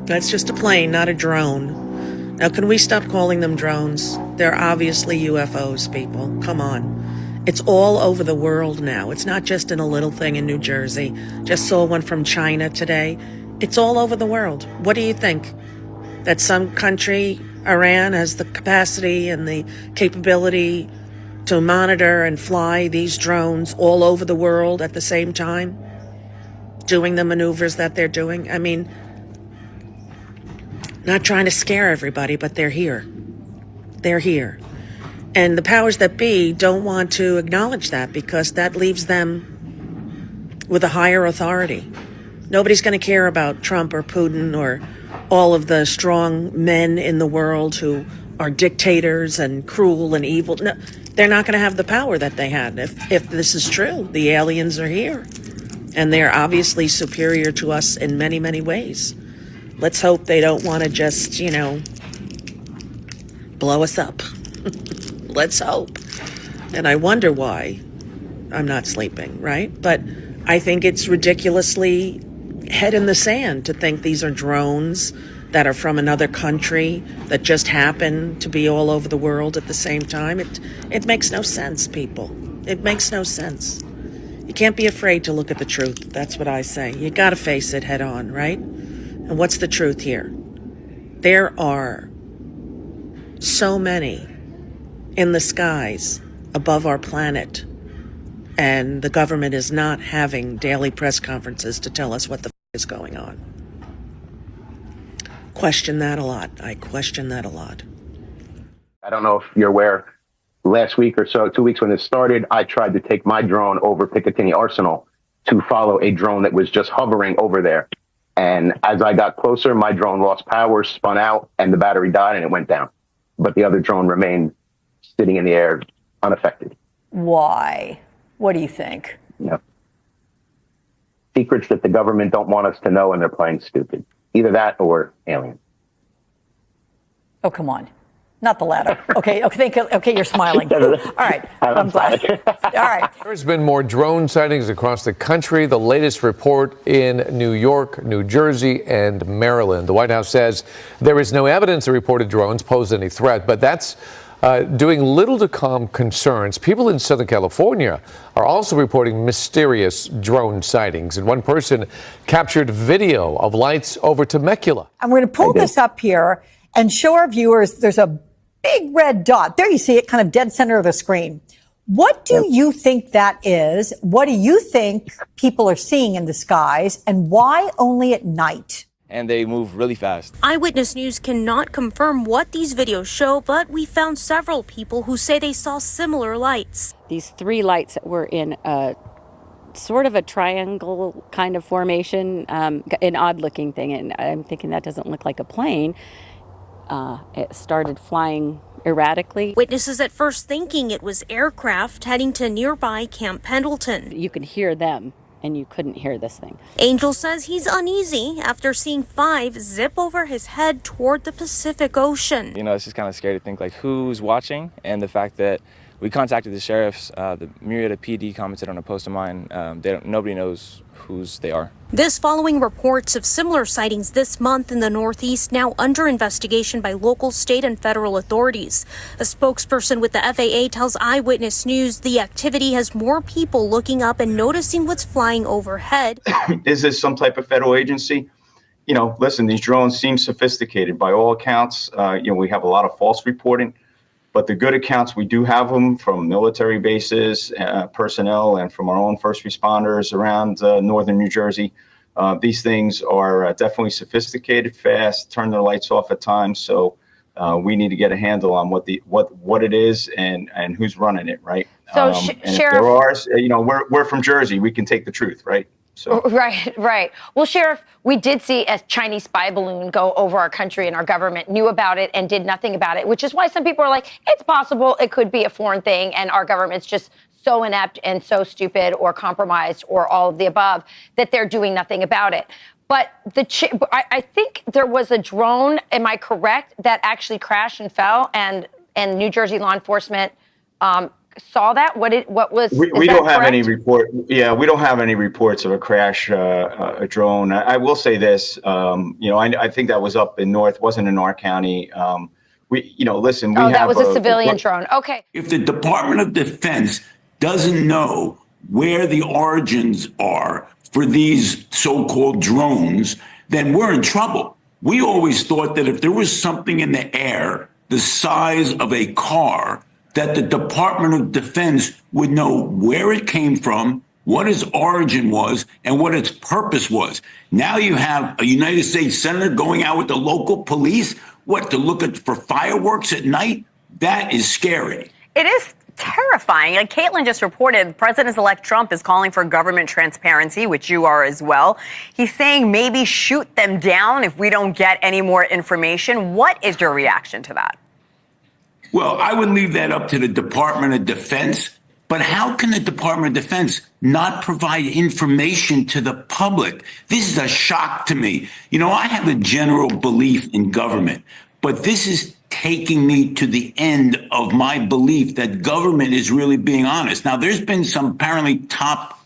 That's just a plane, not a drone. Now, can we stop calling them drones? They're obviously UFOs, people. Come on. It's all over the world now. It's not just in a little thing in New Jersey. Just saw one from China today. It's all over the world. What do you think? That some country, Iran, has the capacity and the capability to monitor and fly these drones all over the world at the same time, doing the maneuvers that they're doing? I mean, not trying to scare everybody, but they're here. They're here. And the powers that be don't want to acknowledge that because that leaves them with a higher authority. Nobody's going to care about Trump or Putin or all of the strong men in the world who are dictators and cruel and evil. No, they're not going to have the power that they had if this is true. The aliens are here, and they're obviously superior to us in many, many ways. Let's hope they don't want to just, blow us up. Let's hope. And I wonder why I'm not sleeping, right? But I think it's ridiculously head in the sand to think these are drones that are from another country that just happen to be all over the world at the same time. It makes no sense, people. It makes no sense. You can't be afraid to look at the truth. That's what I say. You got to face it head on, right? And what's the truth here? There are so many in the skies above our planet, and the government is not having daily press conferences to tell us what the is going on. Question that a lot. I question that a lot. I don't know if you're aware, last week or so, 2 weeks when it started, I tried to take my drone over Picatinny Arsenal to follow a drone that was just hovering over there. And as I got closer, my drone lost power, spun out, and the battery died and it went down. But the other drone remained sitting in the air unaffected. Why? What do you think? Yep. Secrets that the government don't want us to know, and they're playing stupid. Either that or alien. Oh, come on. Not the latter. Okay, you're smiling. All right. I'm glad. All right. There's been more drone sightings across the country. The latest report in New York, New Jersey, and Maryland. The White House says there is no evidence the reported drones pose any threat, but that's doing little to calm concerns. People in Southern California are also reporting mysterious drone sightings, and one person captured video of lights over Temecula. I'm going to pull this up here and show our viewers there's a big red dot. There you see it, kind of dead center of the screen. What do you think that is? What do you think people are seeing in the skies, and why only at night? And they move really fast. Eyewitness News cannot confirm what these videos show, but we found several people who say they saw similar lights. These three lights that were in a sort of a triangle kind of formation, an odd looking thing, and I'm thinking that doesn't look like a plane. It started flying erratically. Witnesses at first thinking it was aircraft heading to nearby Camp Pendleton. You could hear them, and you couldn't hear this thing. Angel says he's uneasy after seeing 5 zip over his head toward the Pacific Ocean. It's just kind of scary to think like who's watching, and the fact that we contacted the sheriffs, the Murrieta PD commented on a post of mine. Nobody knows whose they are. This following reports of similar sightings this month in the Northeast, now under investigation by local, state, and federal authorities. A spokesperson with the FAA tells Eyewitness News the activity has more people looking up and noticing what's flying overhead. Is this some type of federal agency? Listen, these drones seem sophisticated by all accounts. We have a lot of false reporting, but the good accounts, we do have them from military bases, personnel, and from our own first responders around northern New Jersey. These things are definitely sophisticated, fast, turn their lights off at times. So we need to get a handle on what it is and who's running it, right? So, and Sheriff, if there are, we're from Jersey. We can take the truth, right? So. Right. Well, Sheriff, we did see a Chinese spy balloon go over our country, and our government knew about it and did nothing about it, which is why some people are like, it's possible it could be a foreign thing, and our government's just so inept and so stupid or compromised or all of the above that they're doing nothing about it. But I think there was a drone, am I correct, that actually crashed and fell, and New Jersey law enforcement saw that? What was? We don't have any report. Yeah, we don't have any reports of a crash, a drone. I will say this. I think that was up in wasn't in our county. Listen. We that was a civilian drone. Okay. If the Department of Defense doesn't know where the origins are for these so-called drones, then we're in trouble. We always thought that if there was something in the air the size of a car, that the Department of Defense would know where it came from, what its origin was, and what its purpose was. Now you have a United States Senator going out with the local police, to look for fireworks at night? That is scary. It is terrifying. Like Caitlin just reported, President-elect Trump is calling for government transparency, which you are as well. He's saying maybe shoot them down if we don't get any more information. What is your reaction to that? Well, I would leave that up to the Department of Defense. But how can the Department of Defense not provide information to the public? This is a shock to me. I have a general belief in government, but this is taking me to the end of my belief that government is really being honest. Now, there's been some apparently top